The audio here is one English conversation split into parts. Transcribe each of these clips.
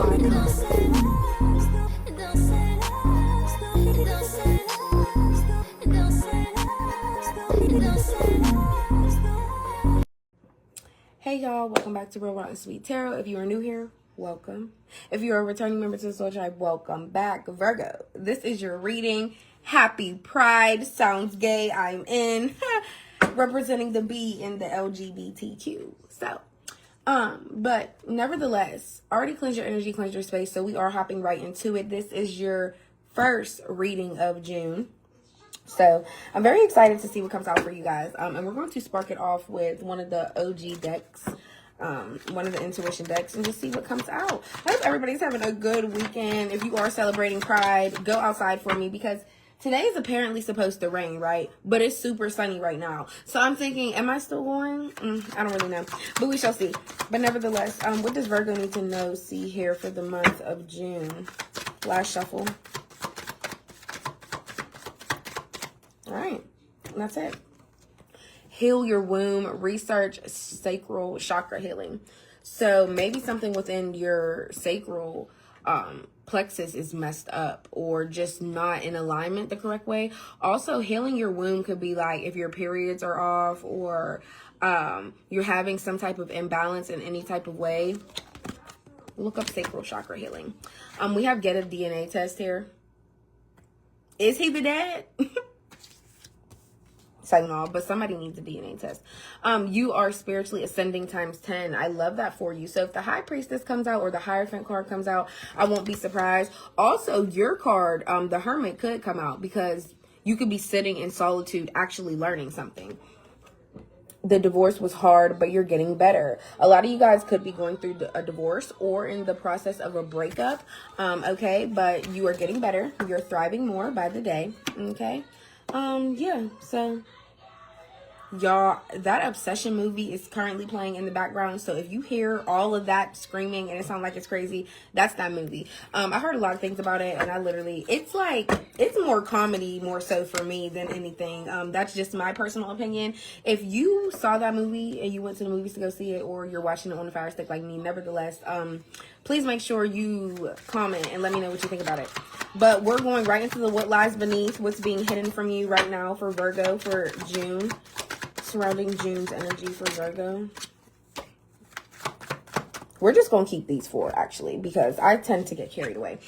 Hey y'all, welcome back to Real Rotten Sweet Tarot. If you are new here, welcome. If you are a returning member to the Soul Tribe, welcome back. Virgo, this is your reading. Happy Pride. Sounds gay. I'm in. Representing the B in the LGBTQ. So, but nevertheless, already cleanse your energy, cleanse your space. So we are hopping right into it. This is your first reading of June. So I'm very excited to see what comes out for you guys. And we're going to spark it off with one of the OG decks, one of the intuition decks, and just see what comes out. I hope everybody's having a good weekend. If you are celebrating Pride, go outside for me, because today is apparently supposed to rain, right? But it's super sunny right now. So I'm thinking, am I still going? I don't really know, but we shall see. But nevertheless, what does Virgo need to know, see here for the month of June? Last shuffle. All right, that's it. Heal your womb, research sacral chakra healing. So maybe something within your sacral plexus is messed up or just not in alignment the correct way. Also, healing your womb could be like if your periods are off or you're having some type of imbalance in any type of way. Look up sacral chakra healing. We have get a DNA test here. Is he the dad? No, but somebody needs a DNA test. You are spiritually ascending times 10. I love that for you. So if the High Priestess comes out or the Hierophant card comes out, I won't be surprised. Also, your card, the Hermit, could come out because you could be sitting in solitude actually learning something. The divorce was hard, but you're getting better. A lot of you guys could be going through a divorce or in the process of a breakup. Okay, but you are getting better. You're thriving more by the day. Okay. Yeah, so y'all, that Obsession movie is currently playing in the background. So if you hear all of that screaming and it sounds like it's crazy, that's that movie. I heard a lot of things about it, and I literally, it's more comedy more so for me than anything. That's just my personal opinion. If you saw that movie and you went to the movies to go see it, or you're watching it on the Fire Stick like me, nevertheless, please make sure you comment and let me know what you think about it. But we're going right into the what lies beneath, what's being hidden from you right now for Virgo for June. Surrounding June's energy for Virgo. We're just going to keep these four, actually, because I tend to get carried away.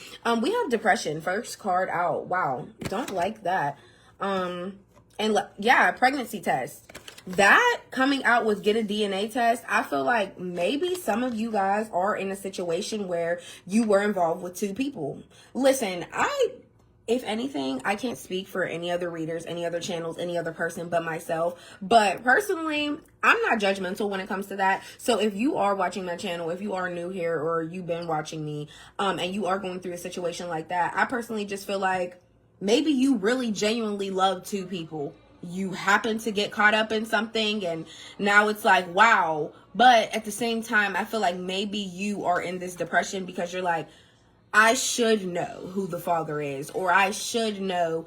We have depression. First card out. Wow. Don't like that. Yeah, pregnancy test. That coming out with get a DNA test, I feel like maybe some of you guys are in a situation where you were involved with two people. Listen, if anything, I can't speak for any other readers, any other channels, any other person but myself. But personally, I'm not judgmental when it comes to that. So if you are watching my channel, if you are new here or you've been watching me, and you are going through a situation like that, I personally just feel like maybe you really genuinely love two people. You happen to get caught up in something and now it's like, wow. But at the same time, I feel like maybe you are in this depression because you're like, I should know who the father is, or I should know,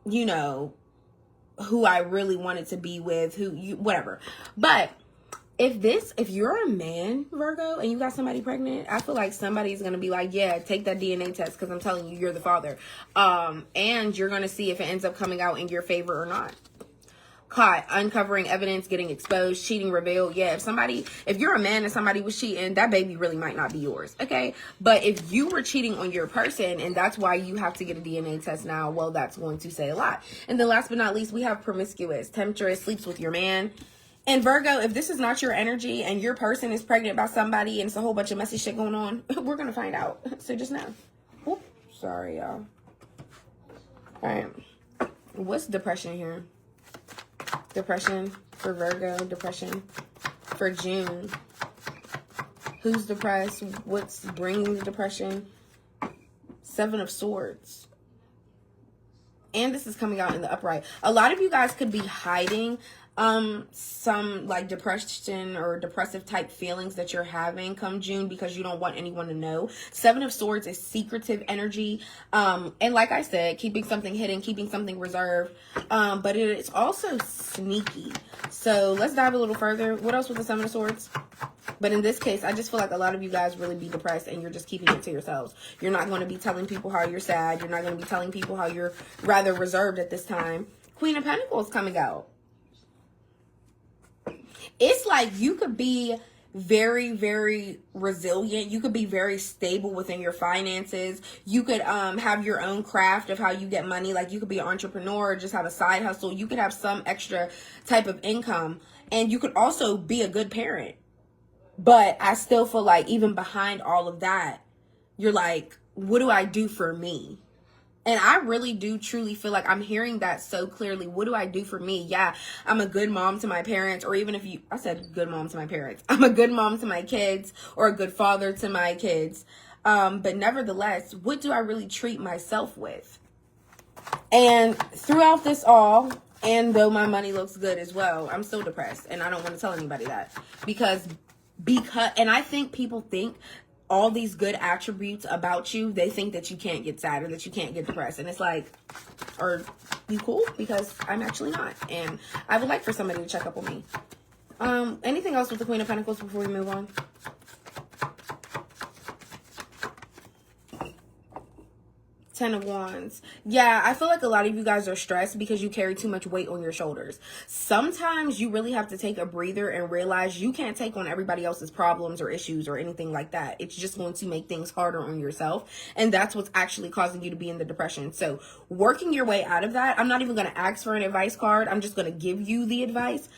you know, who I really wanted to be with, whatever. But if you're a man, Virgo, and you got somebody pregnant, I feel like somebody's going to be like, yeah, take that DNA test because I'm telling you, you're the father. And you're going to see if it ends up coming out in your favor or not. Caught, uncovering evidence, getting exposed, cheating revealed. Yeah, if you're a man and somebody was cheating, that baby really might not be yours, okay? But if you were cheating on your person and that's why you have to get a DNA test now, well, that's going to say a lot. And then last but not least, we have promiscuous, temptress, sleeps with your man. And Virgo, if this is not your energy and your person is pregnant by somebody and it's a whole bunch of messy shit going on, we're going to find out. So just know. Oops, sorry, y'all. All right. What's depression here? Depression for Virgo, depression for June. Who's depressed? What's bringing the depression? Seven of Swords. And this is coming out in the upright. A lot of you guys could be hiding some like depression or depressive type feelings that you're having come June because you don't want anyone to know. Seven of Swords is secretive energy. And like I said, keeping something hidden, keeping something reserved. But it's also sneaky. So let's dive a little further. What else with the Seven of Swords? But in this case, I just feel like a lot of you guys really be depressed and you're just keeping it to yourselves. You're not going to be telling people how you're sad. You're not going to be telling people how you're rather reserved at this time. Queen of Pentacles coming out. It's like you could be very, very resilient. You could be very stable within your finances. You could have your own craft of how you get money. Like you could be an entrepreneur or just have a side hustle. You could have some extra type of income. And you could also be a good parent. But I still feel like even behind all of that, you're like, what do I do for me? And I really do truly feel like I'm hearing that so clearly. What do I do for me? Yeah, I'm a good mom to my parents, or even if I said good mom to my parents. I'm a good mom to my kids or a good father to my kids. But nevertheless, what do I really treat myself with? And throughout this all, and though my money looks good as well, I'm still depressed. And I don't want to tell anybody that. Because and I think people think all these good attributes about you, they think that you can't get sad or that you can't get depressed. And it's like, are you cool? Because I'm actually not. And I would like for somebody to check up on me. Anything else with the Queen of Pentacles before we move on? Ten of Wands. Yeah, I feel like a lot of you guys are stressed because you carry too much weight on your shoulders. Sometimes you really have to take a breather and realize you can't take on everybody else's problems or issues or anything like that. It's just going to make things harder on yourself. And that's what's actually causing you to be in the depression. So working your way out of that, I'm not even going to ask for an advice card. I'm just going to give you the advice.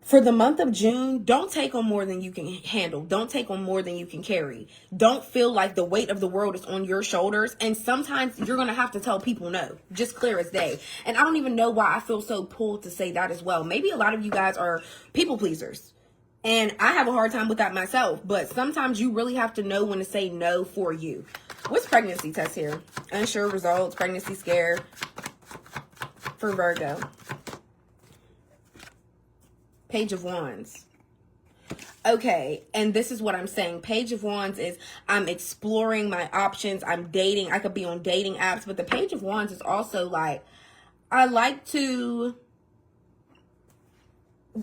For the month of June, don't take on more than you can handle. Don't take on more than you can carry. Don't feel like the weight of the world is on your shoulders. And sometimes you're going to have to tell people no, just clear as day. And I don't even know why I feel so pulled to say that as well. Maybe a lot of you guys are people pleasers. And I have a hard time with that myself. But sometimes you really have to know when to say no for you. What's pregnancy test here? Unsure results, pregnancy scare for Virgo. Page of Wands. Okay, and this is what I'm saying. Page of Wands is I'm exploring my options. I'm dating. I could be on dating apps, but the Page of Wands is also like, I like to,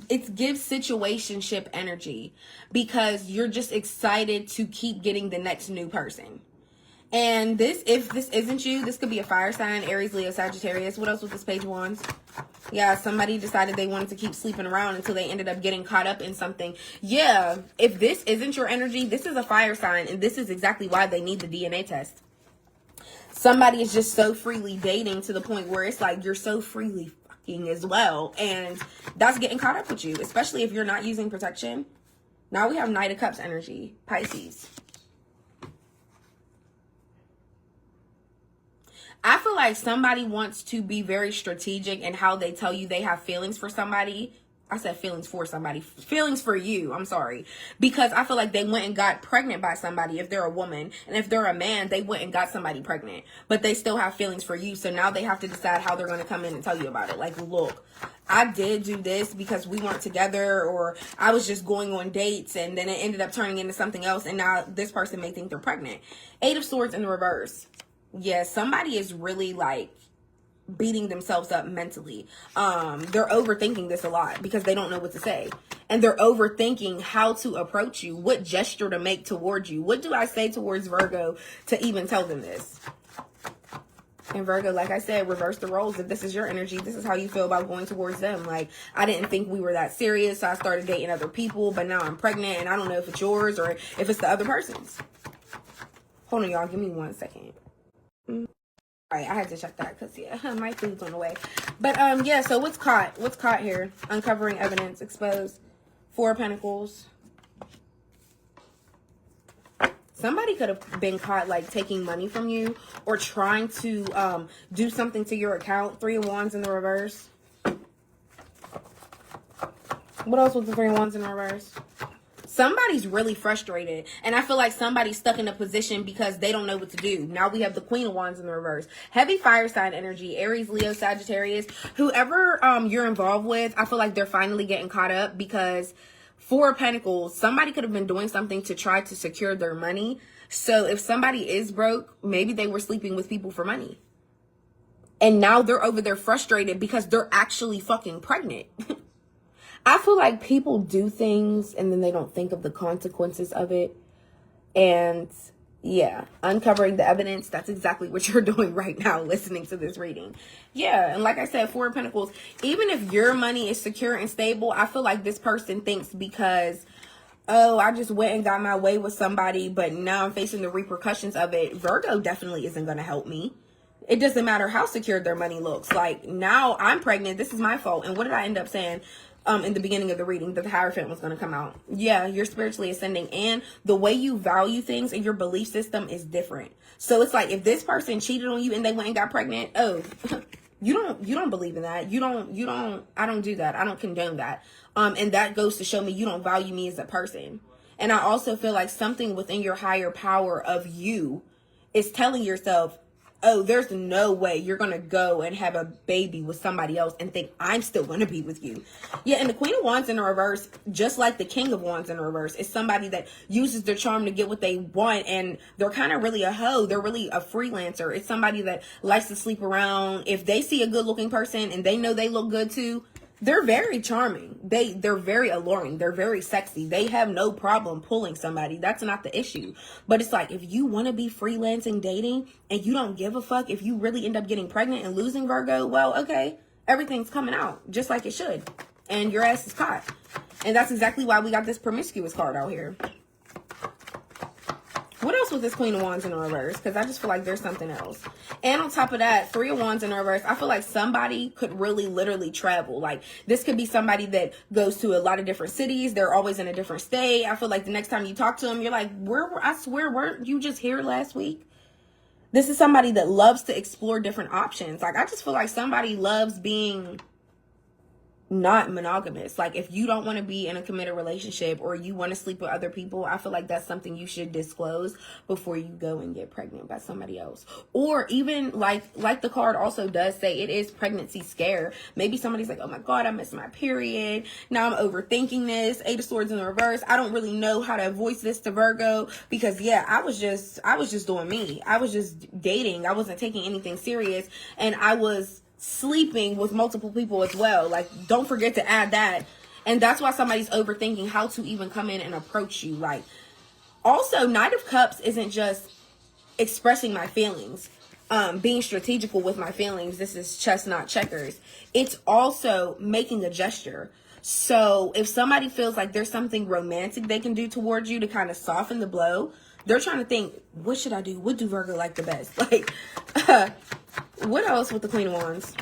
it gives situationship energy because you're just excited to keep getting the next new person. And this, if this isn't you, this could be a fire sign, Aries, Leo, Sagittarius. What else with this Page of Wands? Yeah, somebody decided they wanted to keep sleeping around until they ended up getting caught up in something. Yeah, if this isn't your energy, this is a fire sign, and this is exactly why they need the DNA test. Somebody is just so freely dating to the point where it's like you're so freely fucking as well, and that's getting caught up with you, especially if you're not using protection. Now we have Knight of Cups energy, Pisces. I feel like somebody wants to be very strategic in how they tell you they have feelings for somebody. I said feelings for somebody. Feelings for you. I'm sorry. Because I feel like they went and got pregnant by somebody if they're a woman. And if they're a man, they went and got somebody pregnant. But they still have feelings for you. So now they have to decide how they're going to come in and tell you about it. Like, look, I did do this because we weren't together, or I was just going on dates and then it ended up turning into something else. And now this person may think they're pregnant. Eight of Swords in the reverse. Yeah, somebody is really like beating themselves up mentally. They're overthinking this a lot because they don't know what to say. And they're overthinking how to approach you, what gesture to make towards you. What do I say towards Virgo to even tell them this? And Virgo, like I said, reverse the roles. If this is your energy, this is how you feel about going towards them. Like, I didn't think we were that serious, so I started dating other people, but now I'm pregnant and I don't know if it's yours or if it's the other person's. Hold on, y'all. Give me 1 second. All right, I had to check that because, yeah, my food's on the way. But, yeah, so what's caught? What's caught here? Uncovering evidence, exposed. Four of Pentacles. Somebody could have been caught, like, taking money from you or trying to do something to your account. Three of Wands in the reverse. What else with the Three of Wands in the reverse? Somebody's really frustrated, and I feel like somebody's stuck in a position because they don't know what to do. Now we have the Queen of Wands in the reverse. Heavy fire sign energy, Aries, Leo, Sagittarius. Whoever you're involved with, I feel like they're finally getting caught up because Four of Pentacles, somebody could have been doing something to try to secure their money. So if somebody is broke, maybe they were sleeping with people for money. And now they're over there frustrated because they're actually fucking pregnant. I feel like people do things and then they don't think of the consequences of it. And yeah, uncovering the evidence, that's exactly what you're doing right now, listening to this reading. Yeah, and like I said, Four of Pentacles, even if your money is secure and stable, I feel like this person thinks because, oh, I just went and got my way with somebody, but now I'm facing the repercussions of it. Virgo definitely isn't going to help me. It doesn't matter how secure their money looks. Like, now I'm pregnant. This is my fault. And what did I end up saying in the beginning of the reading? That the Hierophant was going to come out. Yeah, you're spiritually ascending. And the way you value things and your belief system is different. So it's like, if this person cheated on you and they went and got pregnant, oh, you don't believe in that. I don't do that. I don't condone that. And that goes to show me you don't value me as a person. And I also feel like something within your higher power of you is telling yourself, oh, there's no way you're going to go and have a baby with somebody else and think I'm still going to be with you. Yeah, and the Queen of Wands in the reverse, just like the King of Wands in the reverse, is somebody that uses their charm to get what they want, and they're kind of really a hoe. They're really a freelancer. It's somebody that likes to sleep around. If they see a good-looking person and they know they look good too, they're very charming. They're very alluring. They're very sexy. They have no problem pulling somebody. That's not the issue. But it's like, if you want to be freelancing dating and you don't give a fuck if you really end up getting pregnant and losing, Virgo, well, okay, everything's coming out just like it should. And your ass is caught. And that's exactly why we got this promiscuous card out here. What else with this Queen of Wands in the reverse? Because I just feel like there's something else. And on top of that, Three of Wands in the reverse, I feel like somebody could really literally travel. Like, this could be somebody that goes to a lot of different cities. They're always in a different state. I feel like the next time you talk to them, you're like, I swear, weren't you just here last week? This is somebody that loves to explore different options. Like, I just feel like somebody loves being not monogamous. Like, if you don't want to be in a committed relationship or you want to sleep with other people, I feel like that's something you should disclose before you go and get pregnant by somebody else. Or even like the card also does say, it is pregnancy scare. Maybe somebody's like, oh my God, I missed my period. Now I'm overthinking this. Eight of Swords in the reverse. I don't really know how to voice this to Virgo because yeah, I was just doing me. I was just dating. I wasn't taking anything serious, and I was sleeping with multiple people as well. Like, don't forget to add that. And that's why somebody's overthinking how to even come in and approach you. Like, also, Knight of Cups isn't just expressing my feelings, being strategical with my feelings. This is chess, not checkers. It's also making a gesture. So if somebody feels like there's something romantic they can do towards you to kind of soften the blow, they're trying to think, what should I do? What do Virgo like the best? Like, what else with the Queen of Wands?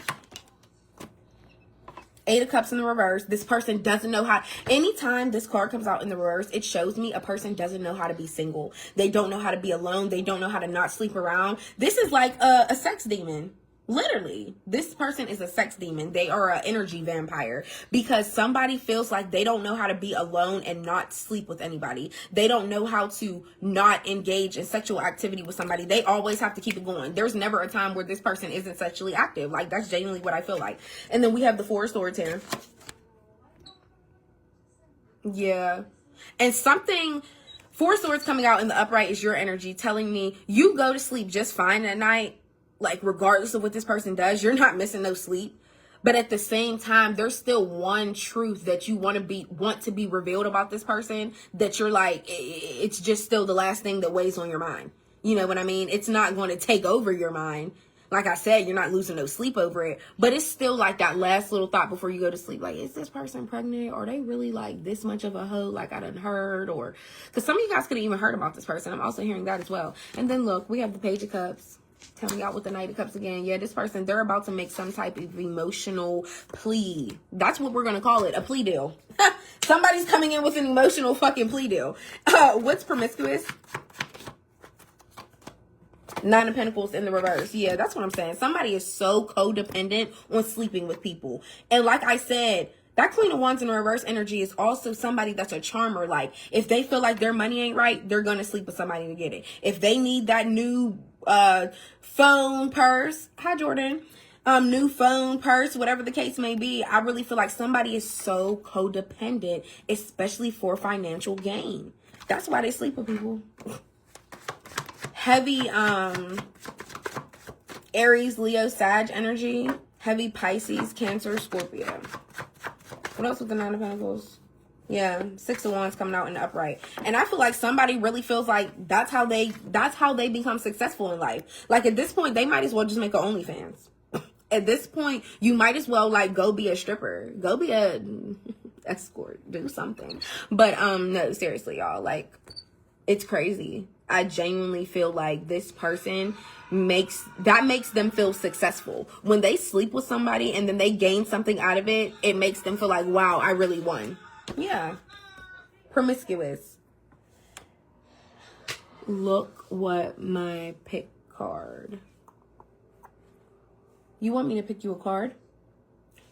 Eight of Cups in the reverse. This person doesn't know how. Anytime this card comes out in the reverse, it shows me a person doesn't know how to be single. They don't know how to be alone. They don't know how to not sleep around. This is like a sex demon. Literally, this person is a sex demon. They are an energy vampire because somebody feels like they don't know how to be alone and not sleep with anybody. They don't know how to not engage in sexual activity with somebody. They always have to keep it going. There's never a time where this person isn't sexually active. Like, that's genuinely what I feel like. And then we have the Four of Swords here. Yeah. And something... Four of Swords coming out in the upright is your energy telling me you go to sleep just fine at night. Like, regardless of what this person does, you're not missing no sleep. But at the same time, there's still one truth that you want to be revealed about this person, that you're like, it's just still the last thing that weighs on your mind. You know what I mean? It's not going to take over your mind. Like I said, you're not losing no sleep over it, but it's still like that last little thought before you go to sleep. Like, is this person pregnant? Are they really like this much of a hoe? Like I done heard, or because some of you guys could have even heard about this person. I'm also hearing that as well. And then look, we have the Page of Cups. Tell me out with the Knight of Cups again. Yeah, this person, they're about to make some type of emotional plea. That's what we're going to call it, a plea deal. Somebody's coming in with an emotional fucking plea deal. What's promiscuous? Nine of Pentacles in the reverse. Yeah, that's what I'm saying. Somebody is so codependent on sleeping with people. And like I said, that Queen of Wands in the reverse energy is also somebody that's a charmer. Like, if they feel like their money ain't right, they're going to sleep with somebody to get it. If they need that new phone, purse, hi Jordan, new phone, purse, whatever the case may be, I really feel like somebody is so codependent, especially for financial gain. That's why they sleep with people. Heavy Aries, Leo, Sag energy. Heavy Pisces, Cancer, Scorpio. What else with the Nine of Pentacles? Yeah, Six of Wands coming out in the upright. And I feel like somebody really feels like that's how they become successful in life. Like at this point, they might as well just make an OnlyFans. At this point, you might as well like go be a stripper. Go be a escort. Do something. But no, seriously, y'all, like it's crazy. I genuinely feel like this person makes them feel successful. When they sleep with somebody and then they gain something out of it, it makes them feel like, wow, I really won. Yeah. Promiscuous. Look what my pick card. You want me to pick you a card?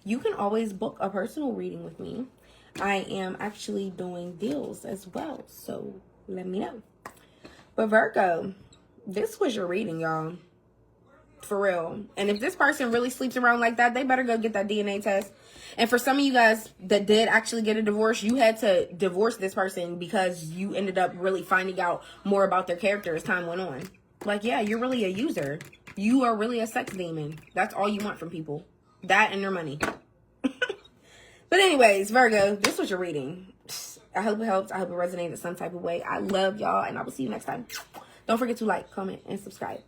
You can always book a personal reading with me. I am actually doing deals as well, so let me know. But Virgo, this was your reading, y'all. For real. And if this person really sleeps around like that, they better go get that DNA test. And for some of you guys that did actually get a divorce, you had to divorce this person because you ended up really finding out more about their character as time went on. Like, yeah, you're really a user. You are really a sex demon. That's all you want from people. That and their money. But anyways, Virgo, this was your reading. I hope it helped. I hope it resonated some type of way. I love y'all, and I will see you next time. Don't forget to like, comment, and subscribe.